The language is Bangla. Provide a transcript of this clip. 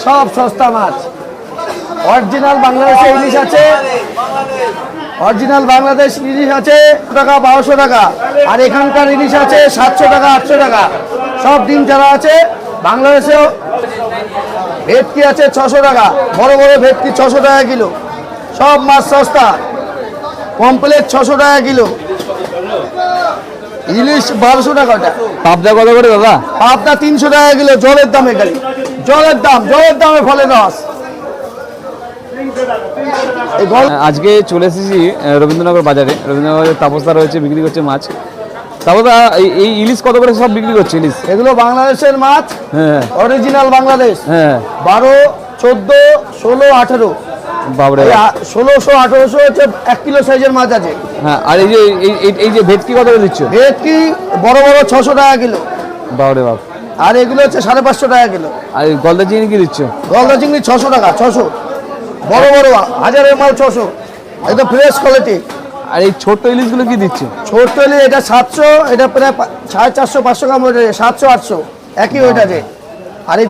সব সস্তা মাছ। অরিজিনাল বাংলাদেশে ইলিশ আছে, অরিজিনাল বাংলাদেশ ইলিশ আছে টাকা 1200 টাকা, আর এখানকার ইলিশ আছে 700 টাকা 800 টাকা। সব ডিম ছাড়া আছে। বাংলাদেশেও ভেটকি আছে 600 টাকা, বড় বড় ভেটকি 600 টাকা কিলো। সব মাছ সস্তা, কমপ্লেট 600 টাকা কিলো। ইলিশ 1200 টাকা। পাবদা কত করে দাদা? পাবদা 300 টাকা কিলো, জলের দামে খালি, জলের দামে ফলে রস। আজকে চলে এসেছি রবীন্দ্রনগর বাজারে। রবীন্দ্রনগরে তাপসদা রয়েছে, বিক্রি করছে মাছ। তাপসদা এই ইলিশ কত করে সব বিক্রি করছে ইলিশ? এগুলো বাংলাদেশের মাছ, হ্যাঁ অরিজিনাল বাংলাদেশ। হ্যাঁ 12, 14, 16, 18। বাবরে। 1600, 1800 হচ্ছে 1 কিলো সাইজের মাছ আছে। হ্যাঁ, আর এই যে ভেটকি কত করে দিচ্ছ? ভেটকি বড় বড় 600 টাকা কিলো। বাবরে বাপ। আর এগুলো হচ্ছে 550 টাকা কিলো। আর গলদা চিংড়ি কি দিচ্ছ? গলদা চিংড়ি 600 টাকা, 600। বড় বড় হাজারের মাল 600, একদম ফ্রেশ কোয়ালিটি। আর এই ছোট্ট ইলিশগুলো কি দিচ্ছে? ছোট ইলিশ এটা 700, এটা প্রায় 450, 500 গ্রাম ওয়েট, 700, 800 একই ওয়েট আছে। আর